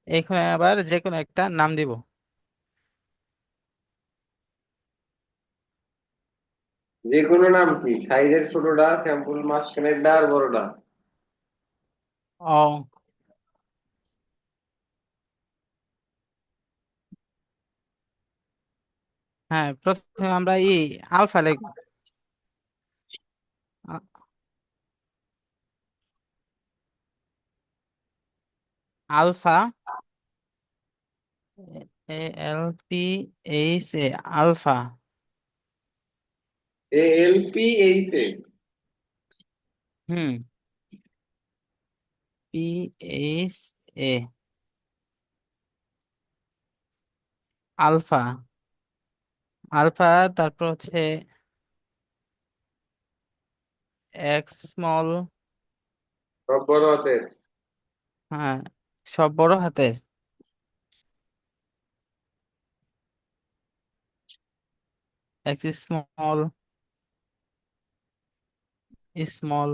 এখানে আবার যে কোনো একটা নাম দিব। যে কোনো নাম কি সাইজের, ছোটটা স্যাম্পল, মাঝখানেরটা আর বড়টা? ও, হ্যাঁ, প্রথমে আমরা আলফা লিখবো। আ- আলফা, ALPHA, আলফা। ALPH? হুম, PHA, আলফা। আলফা, তারপর হচ্ছে এক্স স্মল। সব বড় হাতের? হ্যাঁ, সব বড় হাতের। এক্স স্মল, স্মল,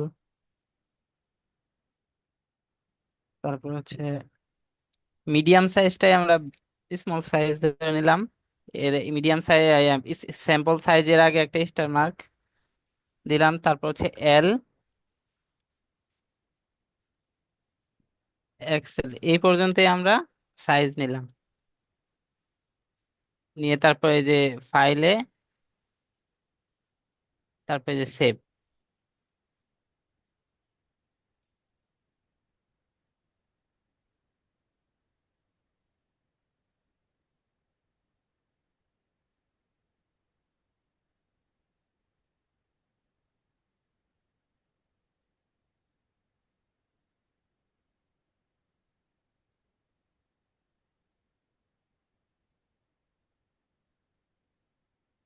তারপর হচ্ছে মিডিয়াম সাইজটাই আমরা স্মল সাইজ ধরে নিলাম। এর মিডিয়াম সাইজ স্যাম্পল সাইজের আগে একটা স্টার মার্ক দিলাম। তারপর হচ্ছে এল, এক্সেল, এই পর্যন্তই আমরা সাইজ নিলাম। নিয়ে তারপরে যে ফাইলে, তারপরে যে সেভ।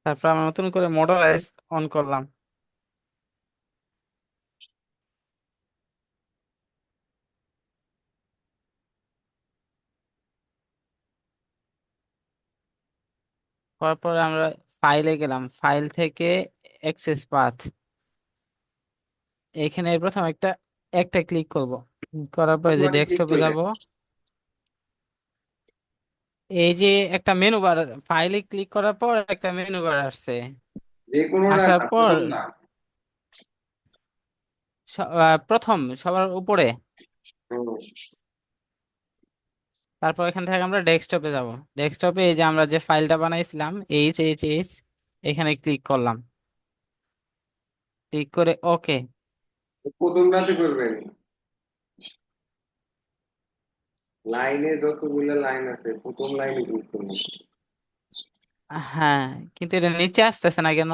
তারপর আমরা নতুন করে মডেলাইজ অন করলাম। করার পরে আমরা ফাইলে গেলাম, ফাইল থেকে অ্যাক্সেস পাথ, এখানে প্রথম একটা একটা ক্লিক করব। করার পরে যে মানে ক্লিক ডেস্কটপে করলেন? যাব, এই যে একটা মেনু বার, ফাইলে ক্লিক করার পর একটা মেনু বার আসছে। যে কোনো না, আসার পর প্রথমটা? প্রথম সবার উপরে। হুম। তারপর এখান থেকে আমরা ডেস্কটপে যাব। ডেস্কটপে এই যে আমরা যে ফাইলটা বানাইছিলাম, এইচ, এখানে ক্লিক করলাম। ক্লিক করে ওকে। প্রথমটাতে করবেন। লাইনে যতগুলো লাইন আছে প্রথম লাইনে ক্লিক করবেন। হ্যাঁ, কিন্তু এটা নিচে আসতেছে না কেন?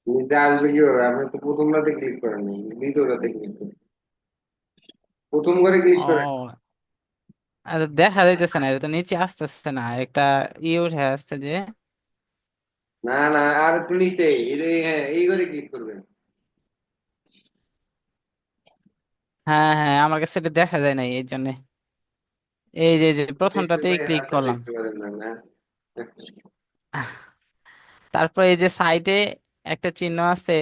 নিচে আসবে কিভাবে? আপনি তো প্রথমটাতে ক্লিক করেন, দ্বিতীয়টাতে ক্লিক করেন, প্রথম করে ক্লিক করেন। ও, আর দেখা যাইতেছে না, এটা তো নিচে আসতেছে না, একটা উঠে আসছে যে। না না, আর একটু নিচে, হ্যাঁ এই করে ক্লিক করবেন। হ্যাঁ হ্যাঁ, আমার কাছে এটা দেখা যায় নাই এই জন্য। এই যে দেখতে প্রথমটাতেই পাই ক্লিক হাতে করলাম। দেখতে পারেন না, না? তারপর এই যে সাইডে একটা চিহ্ন আছে,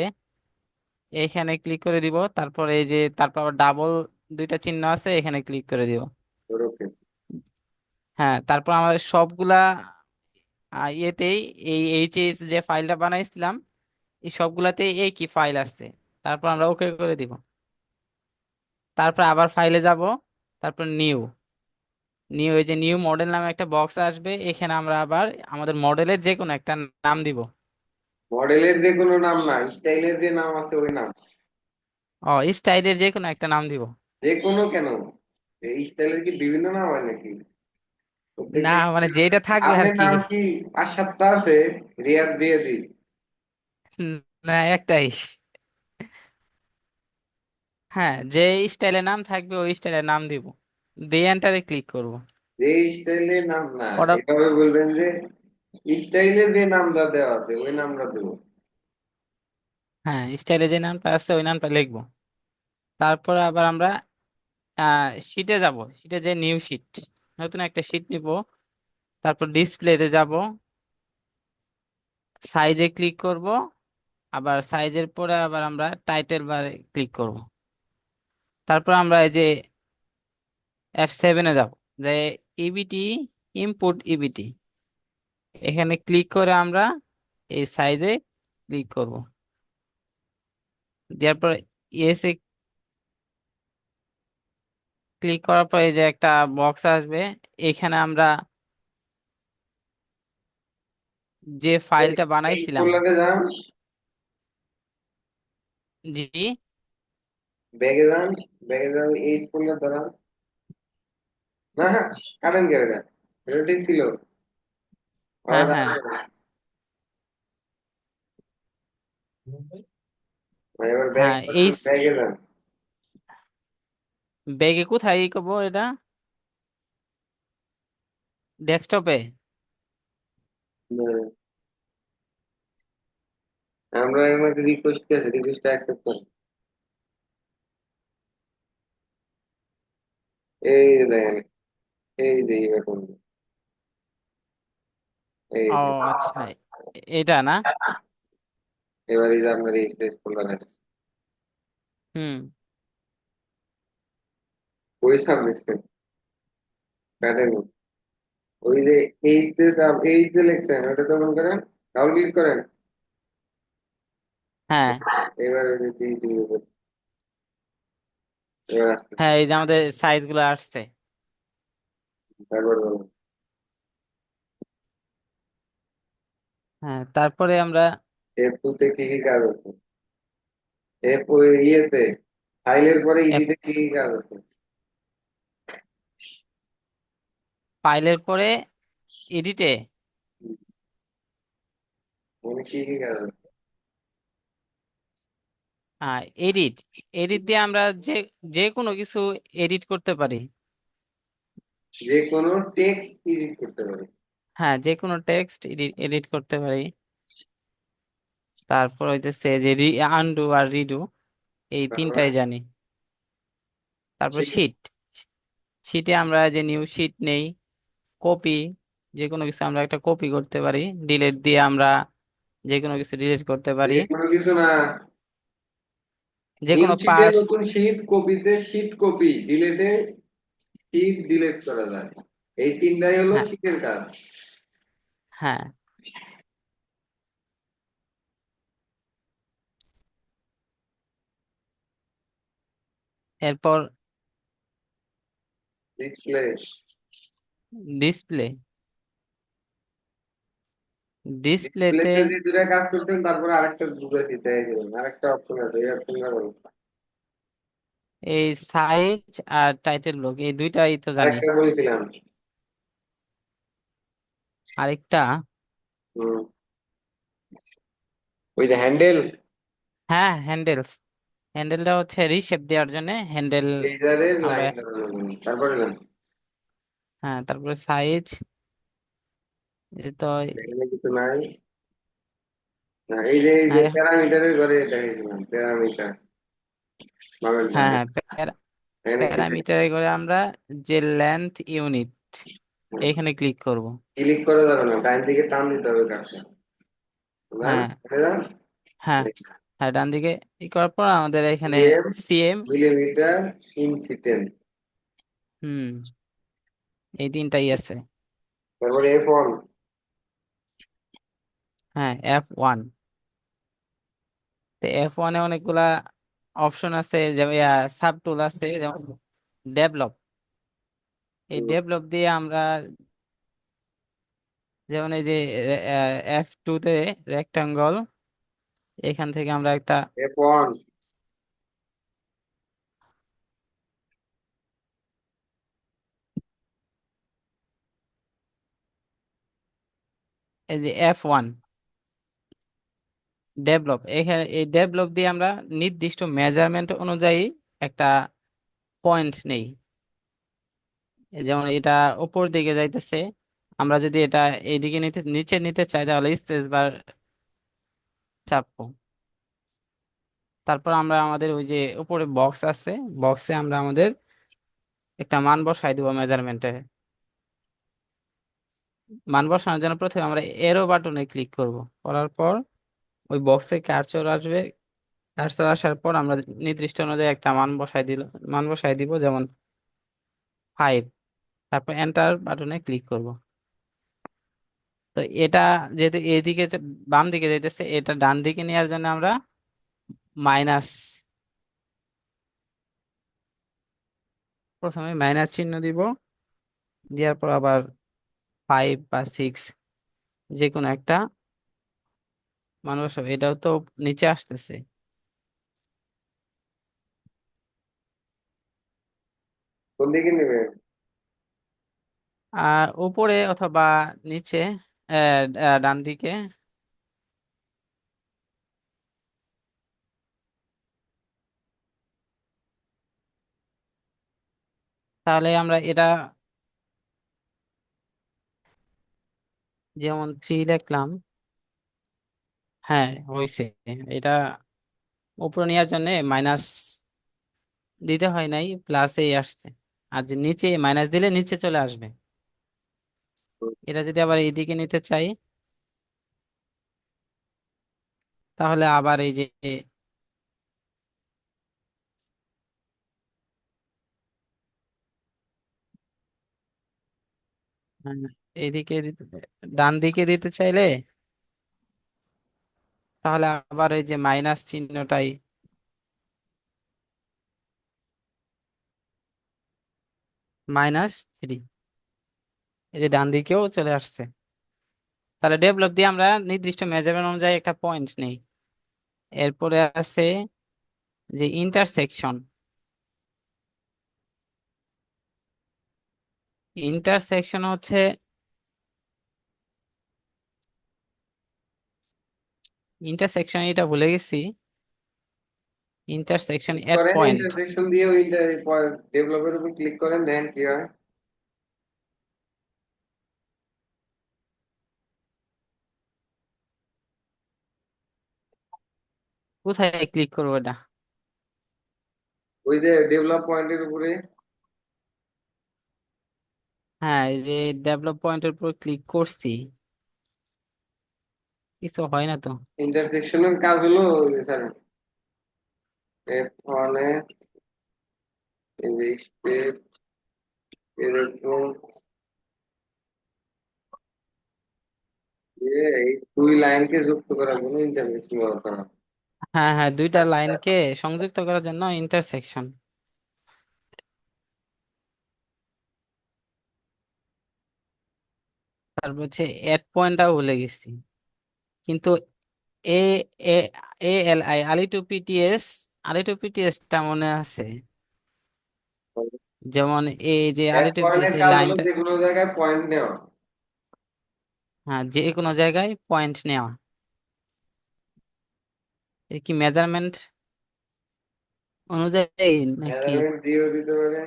এইখানে ক্লিক করে দিব। তারপর এই যে তারপর আবার ডাবল দুইটা চিহ্ন আছে, এখানে ক্লিক করে দিব। ওকে। হ্যাঁ, তারপর আমাদের সবগুলা ইয়েতেই এইচ যে ফাইলটা বানাইছিলাম, এই সবগুলাতেই এই কি ফাইল আছে। তারপর আমরা ওকে করে দিব। তারপর আবার ফাইলে যাব। তারপর নিউ, এই যে নিউ মডেল নামে একটা বক্স আসবে, এখানে আমরা আবার আমাদের মডেলের যে কোনো একটা নাম দিব। মডেলের যে কোনো নাম না, স্টাইলের যে নাম আছে ওই নাম। ও, স্টাইলের যে কোনো একটা নাম দিব। যে কোনো কেন? এই স্টাইলের কি বিভিন্ন নাম হয় নাকি? না, প্রত্যেকটা মানে style- যেটা থাকবে আর আপনার কি। নাম কি 5-7টা আছে? রিয়াদ দিয়ে দিই। হুম, না, একটাই। হ্যাঁ, যে স্টাইলের নাম থাকবে ওই স্টাইলের নাম দিব, দিয়ে এন্টারে ক্লিক করব। যে স্টাইলের নাম না, করার এভাবে বলবেন যে স্টাইলের যে নামটা দেওয়া আছে ওই নামটা দেবো। হ্যাঁ, স্টাইলে যে নামটা আছে ওই নামটা লিখবো। তারপর আবার আমরা শিটে যাব। শিটে যে নিউ শিট, নতুন একটা শিট নিব। তারপর ডিসপ্লেতে যাব, সাইজে ক্লিক করব। আবার সাইজের পরে আবার আমরা টাইটেল বারে ক্লিক করব। তারপর আমরা এই যে F7-এ যাব। যে ইবিটি, ইনপুট ইবিটি, এখানে ক্লিক করে আমরা এই সাইজে ক্লিক করব। দেওয়ার পর এসে ক্লিক করার পর এই যে একটা বক্স আসবে, এখানে আমরা যে ফাইলটা এই বানাইছিলাম। ফোল্ডারে যান, জি। ব্যাগে যান, ব্যাগে যান, এই ফোল্ডার ধরান। না হ্যাঁ, কারেন্ট গেলে না, এটা ঠিক ছিল। আবার হ্যাঁ হ্যাঁ এবার ব্যাগ হ্যাঁ ধরান, এই ব্যাগে যান। ব্যাগে কোথায় ই করবো এটা? ডেস্কটপে? হুম, আমরা এর মধ্যে রিকোয়েস্ট আছে, রিকোয়েস্ট অ্যাকসেপ্ট করেন। এই যে দেখেন, এই যে এরকম, এই ও যে আচ্ছা, এটা না? এবার এই যে আপনার এই স্পেস ফোল্ডার আছে। হুম। ওই সাবজেক্ট প্যাটার্ন, ওই যে এইচ যে এইচ যে লিখছেন ওটা তো মনে করেন, ডাবল ক্লিক করেন। হ্যাঁ এবার ওই যে উপর, এবার আসছে। হ্যাঁ এই যে আমাদের সাইজ গুলো আসছে। তারপর বলুন, হ্যাঁ তারপরে আমরা এফ টু তে কি কি কাজ আছে, এফ ওই ইয়েতে ফাইলের পরে ইডিতে কি কি কাজ আছে, ফাইলের পরে এডিটে, মানে কি কি কাজ আছে। হ্যাঁ এডিট, এডিট দিয়ে আমরা যে যে কোনো কিছু এডিট করতে পারি। যে কোনো টেক্সট এডিট করতে পারে। হ্যাঁ যে কোনো টেক্সট এডিট এডিট করতে পারি। তারপর হইতেছে যে আনডু আর রিডু, এই তারপর তিনটাই জানি। তারপর সেই শিট, শিটে আমরা যে নিউ শিট নেই, কপি, যে কোনো কিছু আমরা একটা কপি করতে পারি। ডিলিট দিয়ে আমরা যে কোনো কিছু ডিলিট করতে পারি। যে কোনো কিছু না, যে নিউ কোনো শীটে পার্টস। নতুন শীট, কপিতে শীট কপি, ডিলেটে শীট ডিলেট করা যায়। এই তিনটাই হলো হ্যাঁ শীটের কাজ। হ্যাঁ এরপর ডিসপ্লে, ডিসপ্লে, ডিসপ্লেতে ডিসপ্লেতে যে দুটা কাজ করছেন তারপরে আরেকটা ঢুকেছি, দেখেছিলাম আরেকটা অপশন আছে, এই অপশনটা বলো। এই সাইজ আর টাইটেল ব্লক, এই দুইটাই তো জানি। আরেকটা বলেছিলাম। আরেকটা, হুম, ওই যে হ্যান্ডেল, হ্যাঁ হ্যান্ডেলস, হ্যান্ডেলটা হচ্ছে রিশেপ দেওয়ার জন্য হ্যান্ডেল লেজারের আমরা। লাইন, তারপরে না, হ্যাঁ তারপরে সাইজ, তো এখানে কিছু নাই। না, এই যে না, প্যারামিটারের ঘরে দেখেছিলাম, প্যারামিটার বামের হ্যাঁ ধারে, হ্যাঁ এখানে প্যারামিটারে করে আমরা যে লেন্থ ইউনিট, এইখানে ক্লিক করব। ক্লিক করা যাবে না, ডান দিকে টান দিতে হবে কাজটা, বুঝলেন? হ্যাঁ বুঝলেন? হ্যাঁ হ্যাঁ ডান দিকে ই করার পর আমাদের এখানে সিএম, সিএম। মিলিমিটার, ইনসিডেন্ট, হুম, এই তিনটাই আছে। তারপরে এফ ওয়ান। হ্যাঁ F1, তো F1 এ অনেকগুলা অপশন আছে, যেমন সাব টুল আছে, যেমন ডেভেলপ। এই ডেভেলপ দিয়ে আমরা যেমন এই যে F2 তে রেক্টাঙ্গল, এখান থেকে আমরা একটা এফ ওয়ান, এই যে F1 ডেভেলপ, এখানে এই ডেভেলপ দিয়ে আমরা নির্দিষ্ট মেজারমেন্ট অনুযায়ী একটা পয়েন্ট নেই। যেমন এটা উপর দিকে যাইতেছে, আমরা যদি এটা এইদিকে নিতে নিচে নিতে চাই তাহলে স্পেস বার চাপবো। তারপর আমরা আমাদের ওই যে উপরে বক্স আছে, বক্সে আমরা আমাদের একটা মান বসাই দিব মেজারমেন্টে। মান বসানোর জন্য প্রথমে আমরা এরো বাটনে ক্লিক করব, করার পর ওই বক্সে কার্সর আসবে। কার্সর আসার পর আমরা নির্দিষ্ট অনুযায়ী একটা মান বসাই দিব, যেমন 5। তারপর এন্টার বাটনে ক্লিক করব। তো এটা যেহেতু এইদিকে বাম দিকে যাইতেছে, এটা ডান দিকে নেওয়ার জন্য আমরা মাইনাস, প্রথমে মাইনাস চিহ্ন দিব, দেওয়ার পর আবার 5 বা 6 যে কোনো একটা মান বসাবো। এটাও তো নিচে আসতেছে। কোন দিকে নেবেন? আর উপরে অথবা নিচে, ডান দিকে। তাহলে আমরা এটা যেমন 3 লিখলাম। হ্যাঁ, হয়েছে। এটা উপরে নেওয়ার জন্য মাইনাস দিতে হয় নাই, প্লাসেই আসছে। আর যে নিচে মাইনাস দিলে নিচে চলে আসবে। এটা যদি আবার এইদিকে নিতে চাই, তাহলে আবার এই যে আহ, এইদিকে ডান দিকে দিতে চাইলে, তাহলে আবার এই যে মাইনাস চিহ্নটাই, -3, এই যে ডান দিকেও চলে আসছে। তাহলে ডেভেলপ দিয়ে আমরা নির্দিষ্ট মেজারমেন্ট অনুযায়ী একটা পয়েন্ট নেই। এরপরে আছে যে ইন্টারসেকশন। ইন্টারসেকশন হচ্ছে, ইন্টারসেকশন এটা ভুলে গেছি। ইন্টারসেকশন এট করেন পয়েন্ট। ইন্টারসেকশন দিয়ে ওই ডেভেলপের উপর ক্লিক করেন, দেন কি হয়? কোথায় ক্লিক করবো এটা? ওই যে ডেভেলপ পয়েন্টের উপরে হ্যাঁ, এই যে ডেভেলপ পয়েন্টের উপর ক্লিক করছি, কিছু হয় না তো। ইন্টারসেকশনের কাজ হলো স্যার, মানে এই যে স্টেপ এরকম দিয়ে এই দুই লাইনকে যুক্ত করার জন্য ইন্টারসেকশন ব্যবহার করা হয়। হ্যাঁ হ্যাঁ, দুইটা লাইনকে সংযুক্ত করার জন্য ইন্টারসেকশন। তারপর হচ্ছে এট পয়েন্টটাও ভুলে গেছি। কিন্তু এ এ ALI, আলিটু পিটিএস, টা মনে আছে। যেমন এই যে এক আলিটু পিটিএস পয়েন্টের এই কাজ হলো লাইনটা, যে কোনো জায়গায় পয়েন্ট নেওয়া। হ্যাঁ, যে কোনো জায়গায় পয়েন্ট নেওয়া। এটা কি মেজারমেন্ট অনুযায়ী নাকি? মেজারমেন্ট দিয়েও দিতে পারে,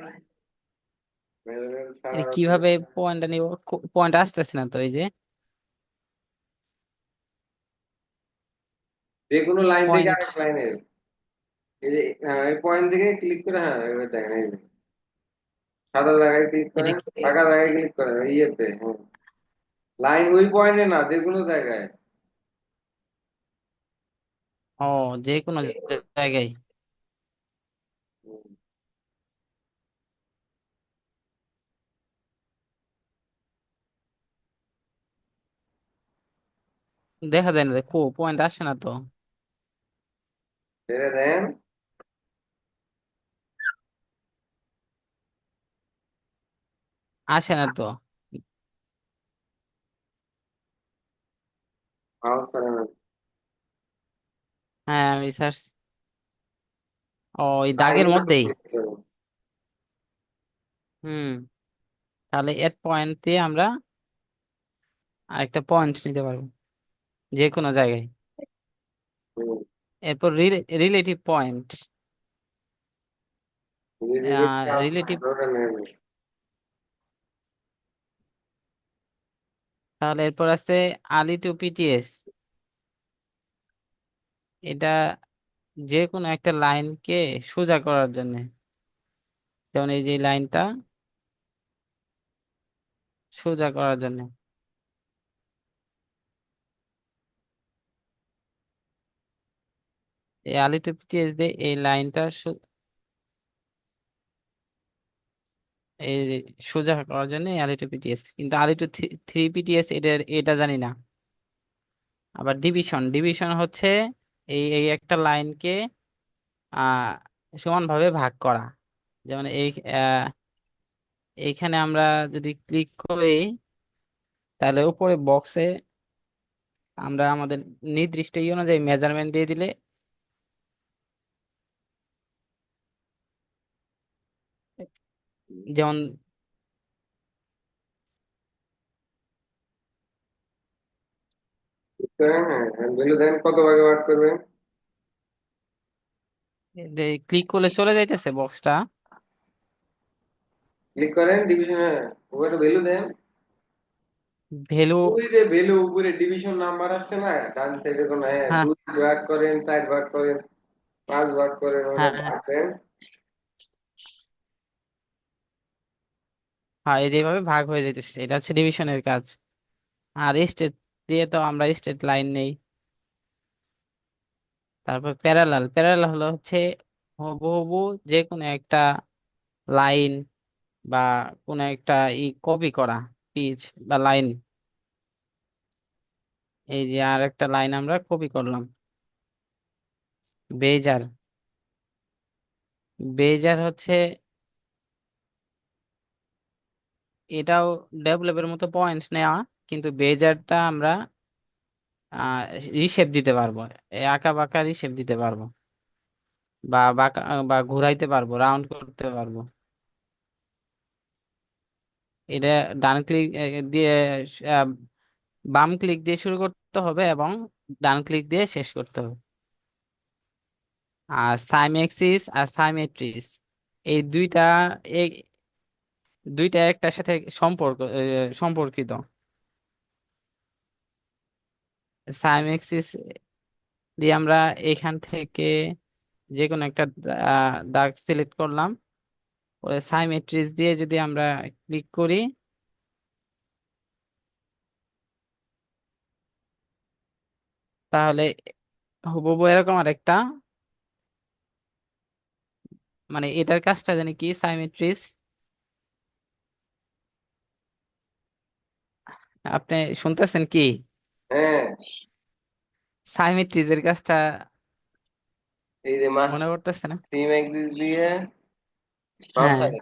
মেজারমেন্ট এটা ছাড়াও দিতে কিভাবে পারে। পয়েন্টটা নিব? পয়েন্ট আসতেছে না তো, এই যে যে কোনো লাইন থেকে পয়েন্ট। আরেক লাইনে, এই যে এই পয়েন্ট থেকে ক্লিক করে, হ্যাঁ এবার দেখেন এই যে সাদা জায়গায় ক্লিক এটা করেন, কি? ফাঁকা জায়গায় ক্লিক করেন, ইয়েতে হ্যাঁ, লাইন ওই পয়েন্টে না, যে কোনো জায়গায়। ও, যে কোনো জায়গায়। হুম, দেখা যায় না, পয়েন্ট আসে না তো। ছেড়ে দেন। আসে না তো। মাউস সরানো, হ্যাঁ, আমি সার্চ, ও, এই দাগের লাইনের উপর মধ্যেই। ক্লিক করুন। হুম। তাহলে এট পয়েন্ট দিয়ে আমরা আরেকটা পয়েন্ট নিতে পারবো যে কোনো জায়গায়। হুম, এরপর রিলেটিভ পয়েন্ট। রিলেটিভ কাজ না, রিলেটিভ, ওটা নেন। তাহলে এরপর আছে আলিটু পিটিএস। এটা যে কোনো একটা লাইনকে সোজা করার জন্য, যেমন এই যে লাইনটা সোজা করার জন্য এই আলিটু পিটিএস দিয়ে এই লাইনটা এই যে সোজা করার জন্য আলিটু পিটিএস, কিন্তু আলিটু থ্রি পিটিএস এটা এটা জানি না। আবার ডিভিশন, ডিভিশন হচ্ছে এই এই একটা লাইনকে সমানভাবে ভাগ করা। যেমন এইখানে আমরা যদি ক্লিক করি, তাহলে উপরে বক্সে আমরা আমাদের নির্দিষ্ট অনুযায়ী মেজারমেন্ট দিয়ে দিলে, যেমন হ্যাঁ হ্যাঁ, ভ্যালু দেন কত ভাগে ভাগ করবেন? ক্লিক করলে চলে যাইতেছে বক্সটা। ক্লিক করেন ডিভিশনে, ওখানে ভ্যালু দেন। ভ্যালু। ওই যে ভ্যালু উপরে ডিভিশন নাম্বার আসছে না ডান সাইডে কোন, হ্যাঁ হ্যাঁ, 2 ভাগ করেন, 4 ভাগ করেন, 5 ভাগ করেন, ওটা হ্যাঁ, হ্যাঁ, ভাগ দেন। হ্যাঁ, এইভাবে ভাগ হয়ে যাইতেছে, এটা হচ্ছে ডিভিশনের কাজ। আর স্টেট দিয়ে তো আমরা স্টেট লাইন নেই। তারপর প্যারালাল, প্যারালাল হলো হচ্ছে হুবহু যে কোনো একটা লাইন বা কোনো একটা কপি করা পিচ বা লাইন। এই যে আর একটা লাইন আমরা কপি করলাম। বেজার, বেজার হচ্ছে এটাও ডেভেলপের মতো পয়েন্ট নেওয়া, কিন্তু বেজারটা আমরা আহ রিশেপ দিতে পারবো, আঁকা বাঁকা রিশেপ দিতে পারবো, বা বাঁকা বা ঘুরাইতে পারবো, রাউন্ড করতে পারবো। এটা ডান ক্লিক দিয়ে আহ, বাম ক্লিক দিয়ে শুরু করতে হবে এবং ডান ক্লিক দিয়ে শেষ করতে হবে। আর সাইমেক্সিস আর সাইমেট্রিস, এই এই দুইটা একটার সাথে সম্পর্কিত। সাইমেক্সিস দিয়ে আমরা এখান থেকে যে কোনো একটা দাগ সিলেক্ট করলাম, পরে সাইমেট্রিস দিয়ে যদি আমরা ক্লিক করি, তাহলে হুবহু এরকম আরেকটা, মানে এটার কাজটা জানি কি সাইমেট্রিস, আপনি শুনতেছেন কি? হ্যাঁ, সাইমেট্রিজের কাজটা এই যে মাস মনে করতেছে না। সিম এক্সিস দিয়ে বাম হ্যাঁ। সাইডে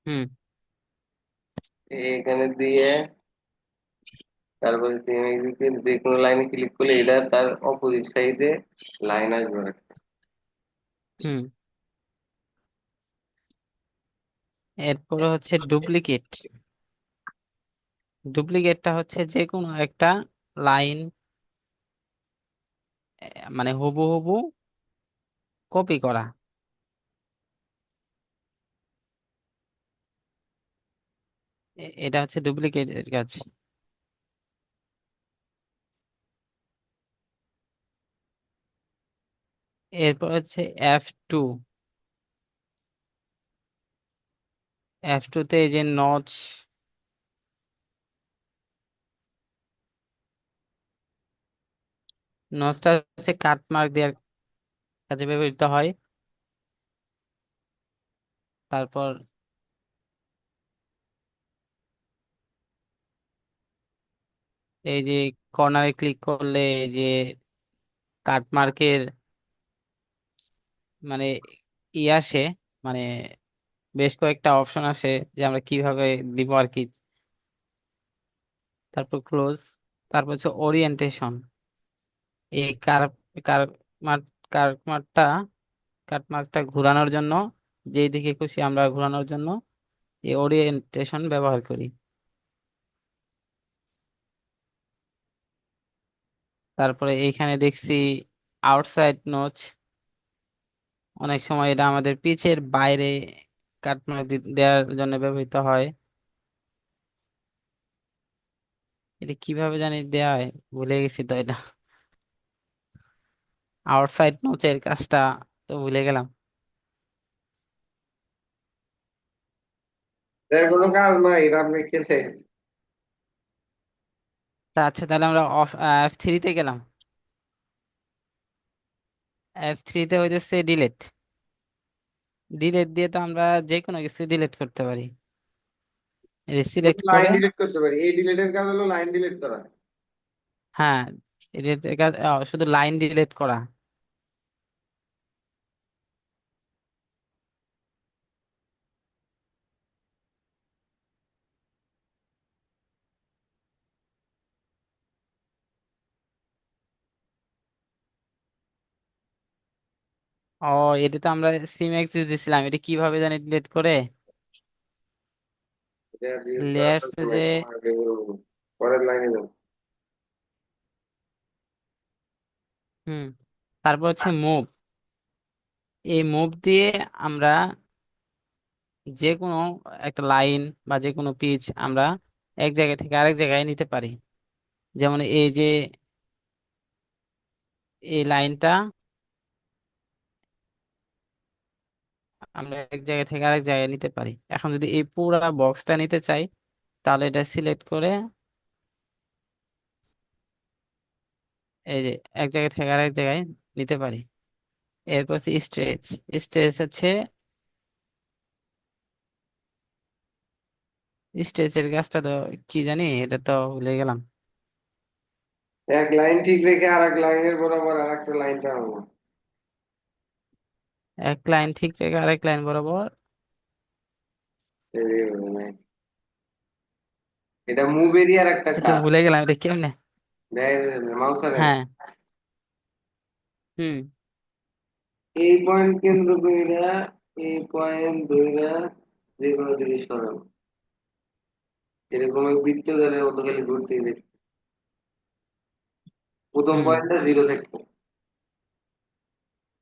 হুম। এখানে দিয়ে, তারপরে সিম এক্সিস যে কোনো লাইনে ক্লিক করলে এটা তার অপোজিট সাইডে লাইন আসবে একটা। হুম। এরপরে হচ্ছে ডুপ্লিকেট। ডুপ্লিকেটটা হচ্ছে যে কোনো একটা লাইন মানে হুবহু কপি করা। এটা হচ্ছে ডুপ্লিকেটের কাজ। এরপর হচ্ছে F2। F2 তে এই যে নচ, নচটা হচ্ছে কাট মার্ক দেওয়ার কাজে ব্যবহৃত হয়। তারপর এই যে কর্নারে ক্লিক করলে এই যে কাট মার্কের মানে আসে, মানে বেশ কয়েকটা অপশন আসে যে আমরা কিভাবে দিব আর কি। তারপর ক্লোজ, তারপর হচ্ছে ওরিয়েন্টেশন। এই কার কার মার্ক কার মার্কটা কাট মার্কটা ঘোরানোর জন্য, যেই দিকে খুশি আমরা ঘোরানোর জন্য এই ওরিয়েন্টেশন ব্যবহার করি। তারপরে এইখানে দেখছি আউটসাইড নোচ, অনেক সময় এটা আমাদের পিচের বাইরে কাট মার্ক দেওয়ার জন্য ব্যবহৃত হয়। এটা কিভাবে জানি দেয়া হয়, ভুলে গেছি তো এটা। আউটসাইড নোচের কাজটা তো ভুলে গেলাম। এর কোনো কাজ নাই, এটা আপনি খেলতে গেছেন। তা আচ্ছা, তাহলে আমরা F3 তে গেলাম। F3 তে হইতেছে ডিলেট। ডিলেট দিয়ে তো আমরা যে কোনো কিছু ডিলিট করতে পারি। সিলেক্ট লাইন করে, ডিলিট করতে পারি, এই ডিলিটের কাজ হলো লাইন ডিলিট করা। হ্যাঁ, শুধু লাইন ডিলিট করা। ও, এটা তো আমরা সিম অ্যাক্সিস দিছিলাম, এটা কিভাবে জানি ডিলিট করে। এটা ডিলিট করার লেয়ার্স সময় যে, সময় আগে বলবো। পরের লাইনে যাবো। হুম, তারপর হচ্ছে মুভ। এই মুভ দিয়ে আমরা যে কোনো একটা লাইন বা যে কোনো পিচ আমরা এক জায়গা থেকে আরেক জায়গায় নিতে পারি। যেমন এই যে এই লাইনটা আমরা এক জায়গা থেকে আরেক জায়গায় নিতে পারি। এখন যদি এই পুরা বক্সটা নিতে চাই, তাহলে এটা সিলেক্ট করে এই যে এক জায়গা থেকে আরেক জায়গায় নিতে পারি। এরপর হচ্ছে স্ট্রেচ। স্ট্রেচ হচ্ছে, স্ট্রেচের কাজটা তো কি জানি, এটা তো ভুলে গেলাম। এক লাইন ঠিক রেখে আর এক লাইনের বরাবর আর একটা লাইন টানাবো। এক লাইন ঠিক রেখে আরেক লাইন বরাবর। এই মানে এটা মুভ এরিয়ার একটা এটা কাজ। ভুলে গেলাম, এটা কেমনে। মাউসারে হ্যাঁ, হুম, এই পয়েন্ট কেন্দ্র কইরা এই পয়েন্ট ধইরা যে কোনো দিকে সরাবো। এরকম এক বৃত্তচারের মতো খালি ঘুরতেই দেখি। প্রথম হুম, পয়েন্টটা জিরো থাকবে।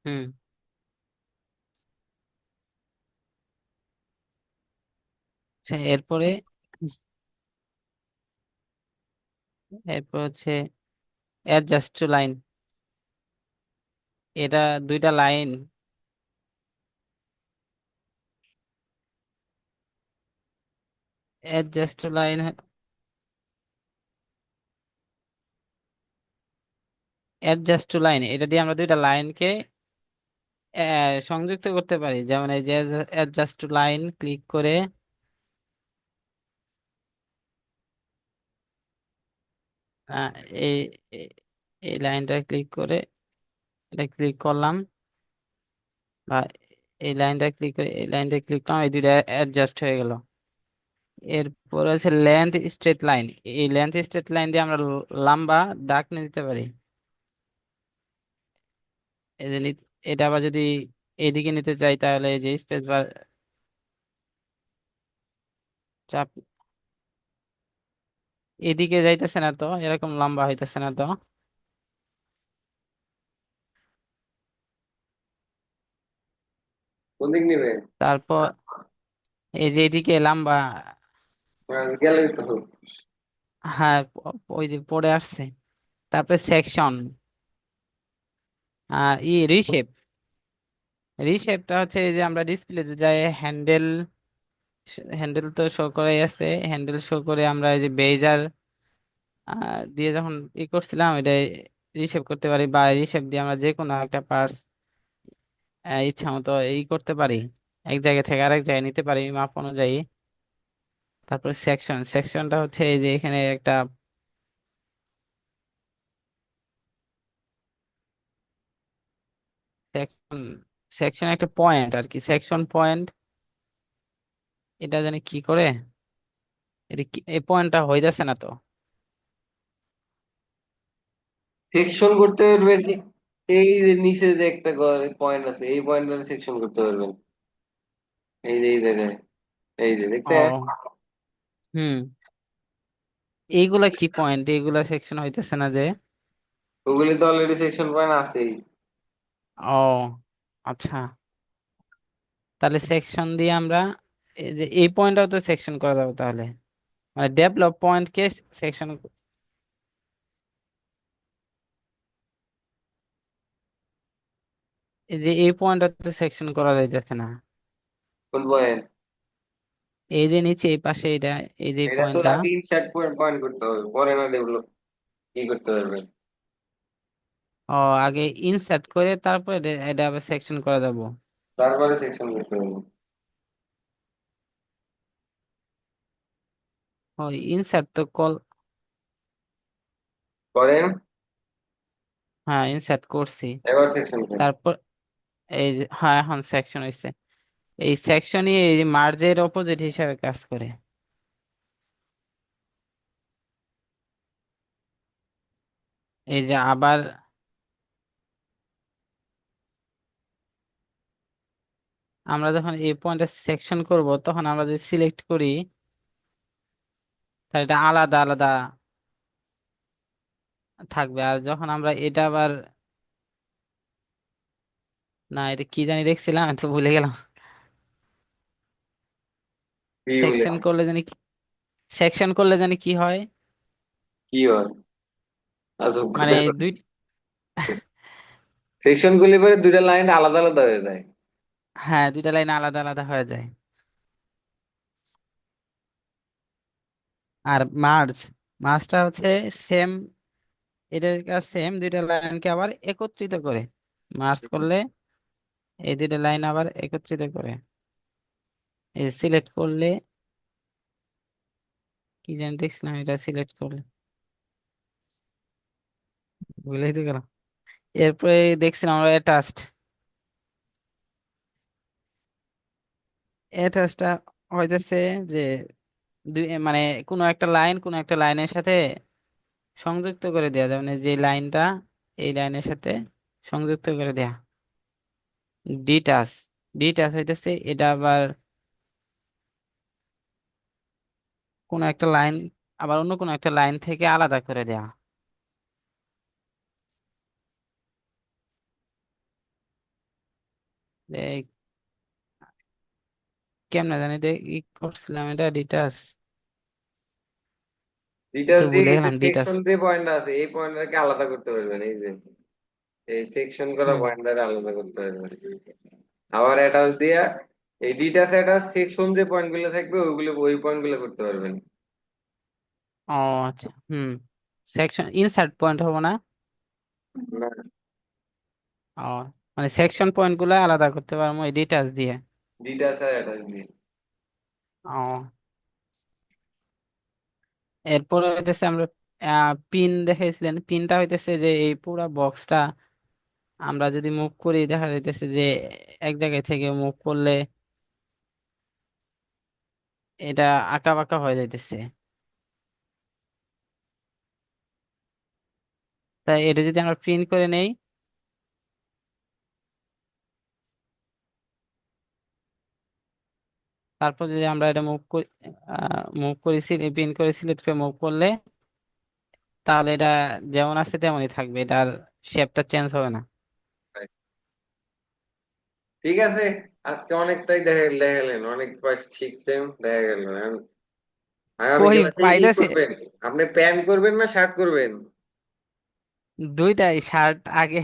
হুম। আচ্ছা, এরপরে, এরপর হচ্ছে অ্যাডজাস্ট টু লাইন। এটা দুইটা লাইন, adjust two line, adjust two line, এটা দিয়ে আমরা দুইটা লাইনকে সংযুক্ত করতে পারি। যেমন এই যে অ্যাডজাস্ট টু লাইন ক্লিক করে আহ, এই এই এই লাইনটা ক্লিক করে, এটা ক্লিক করলাম, বা এই লাইনটা ক্লিক করে এই লাইনটা ক্লিক করলাম, এই দুইটা অ্যাডজাস্ট হয়ে গেল। এরপর আছে লেন্থ স্ট্রেট লাইন। এই লেন্থ স্ট্রেট লাইন দিয়ে আমরা লম্বা দাগ নিয়ে দিতে পারি। এই যে এটা আবার যদি এইদিকে নিতে চাই, তাহলে এই যে স্পেস বার চাপ, এদিকে যাইতেছে না তো, এরকম লম্বা হইতেছে না তো। কোন দিক নিবে? তারপর এই যে এদিকে লম্বা, গেলে তো হ্যাঁ, ওই যে পড়ে আসছে। তারপরে সেকশন, রিশেপ। রিশেপটা হচ্ছে এই যে আমরা ডিসপ্লেতে যাই, হ্যান্ডেল, হ্যান্ডেল তো শো করাই আছে, হ্যান্ডেল শো করে আমরা এই যে বেজার দিয়ে যখন করছিলাম, এটা রিশেপ করতে পারি, বা রিশেপ দিয়ে আমরা যে কোনো একটা পার্টস ইচ্ছা মতো করতে পারি, এক জায়গা থেকে আরেক জায়গায় নিতে পারি মাপ অনুযায়ী। তারপর সেকশন, সেকশনটা হচ্ছে এই যে এখানে একটা সেকশন, সেকশন একটা পয়েন্ট আর কি, সেকশন পয়েন্ট। এটা জানি কি করে, এই পয়েন্টটা হইতেছে না তো। সেকশন করতে পারবেন। এই যে নিচে যে একটা পয়েন্ট আছে, এই পয়েন্টটা সেকশন করতে পারবেন। এই যে এই জায়গায়, এই যে দেখছেন? ও, হুম, এইগুলা কি পয়েন্ট, এইগুলা সেকশন হইতেছে না যে। ওগুলি তো অলরেডি সেকশন পয়েন্ট আছেই। ও, আচ্ছা, তাহলে সেকশন দিয়ে আমরা এই যে এই পয়েন্টটাও তো সেকশন করা যাবে তাহলে, মানে ডেভেলপ পয়েন্টকে সেকশন, এই যে এই পয়েন্টটা তো সেকশন করা যাইতেছে না। কোন পয়েন্ট? এই যে নিচে এই পাশে এটা, এই যে এটা তো পয়েন্টটা, আগে ইনসার্ট পয়েন্ট পয়েন্ট করতে হবে, পরে না ডেভেলপ কি করতে পারবেন। ও, আগে ইনসার্ট করে তারপরে এটা এটা আবার সেকশন করা যাব। তারপরে সেকশন করতে হবে। ওই ইনসার্ট তো কল। করেন। হ্যাঁ, ইনসার্ট করছি। এবার সেকশন করেন। তারপর এই যে, হ্যাঁ এখন সেকশন হয়েছে। এই সেকশনই এই মার্জের অপোজিট হিসাবে কাজ করে। এই যে আবার আমরা যখন এই পয়েন্টে সেকশন করব, তখন আমরা যদি সিলেক্ট করি, তাহলে এটা আলাদা আলাদা থাকবে। আর যখন আমরা এটা আবার, না এটা কি জানি দেখছিলাম, আমি তো ভুলে গেলাম। কি বলে? সেকশন করলে জানি সেকশন করলে জানি কি হয়। কি হয়? আজব মানে কথা। দুই, সেকশন গুলি পরে দুইটা লাইন আলাদা আলাদা হয়ে যায়। হ্যাঁ দুইটা লাইন আলাদা আলাদা হয়ে যায়। আর মার্জটা হচ্ছে সেম, এটার কাজ সেম, দুইটা লাইনকে আবার একত্রিত করে। মার্জ করলে এই দুইটা লাইন আবার একত্রিত করে। এই সিলেক্ট করলে, কি জানি দেখছিলাম, এটা সিলেক্ট করলে ভুলেই তো গেলাম। এরপরে দেখছিলাম আমরা অ্যাটাচটা হইতেছে যে দুই, মানে কোনো একটা লাইনের সাথে সংযুক্ত করে দেওয়া যায়, মানে যে লাইনটা এই লাইনের সাথে সংযুক্ত করে দেয়া। ডিটাচ ডিটাচ হইতেছে এটা আবার কোনো একটা লাইন আবার অন্য কোনো একটা লাইন থেকে আলাদা করে দেয়া। এই কেমনে জানি ই করছিলাম এটা ডিটাচ, ডিটেলস তো দিয়ে ভুলে কিন্তু গেলাম ডিটাচ। সেকশন যে পয়েন্ট আছে এই পয়েন্টটাকে আলাদা করতে পারবেন, এই যে এই সেকশন করা হুম। পয়েন্টটাকে আলাদা করতে পারবেন। আবার অ্যাটাচ দিয়া এই ডিটাচ অ্যাটাচ সেকশন যে পয়েন্ট গুলো থাকবে ওইগুলো ওই পয়েন্ট গুলো করতে পারবেন। ও আচ্ছা, হুম। সেকশন ইনসার্ট পয়েন্ট হবে না? না, ও, মানে সেকশন পয়েন্ট গুলো আলাদা করতে পারবো এই ডিটাচ দিয়ে। ডিটাচ আর অ্যাটাচ দিয়ে। ও, এরপরে হইতেছে আমরা পিন দেখাইছিলেন, পিনটা হইতেছে যে এই পুরা বক্সটা আমরা যদি মুভ করি, দেখা যাইতেছে যে এক জায়গায় থেকে মুভ করলে এটা আঁকা বাঁকা হয়ে যাইতেছে। তাই এটা যদি আমরা প্রিন্ট করে নেই, তারপর যদি আমরা এটা মুভ করি, প্রিন্ট করে সিলেক্ট করে মুভ করলে, তাহলে এটা যেমন আছে তেমনই থাকবে, এটার শেপটা চেঞ্জ হবে না। ঠিক আছে, আজকে অনেকটাই দেখালেন, অনেক পাশ শিখছেন, দেখা গেল। এখন আগামী কই ক্লাসে কি পাইতেছে, করবেন? আপনি প্যান্ট করবেন না শার্ট করবেন? দুইটাই শার্ট আগে।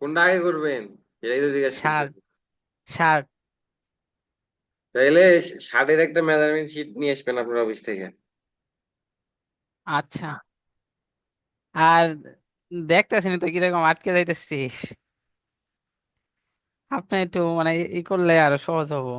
কোনটা আগে করবেন সেটাই তো জিজ্ঞাসা শার্ট, করতেছি। শার্ট। তাইলে শার্টের একটা মেজারমেন্ট শিট নিয়ে আসবেন আপনার অফিস থেকে। আচ্ছা। আর দেখতেছেন তো কিরকম আটকে যাইতেছি। আপনি একটু মানে ই করলে আরো সহজ হবো।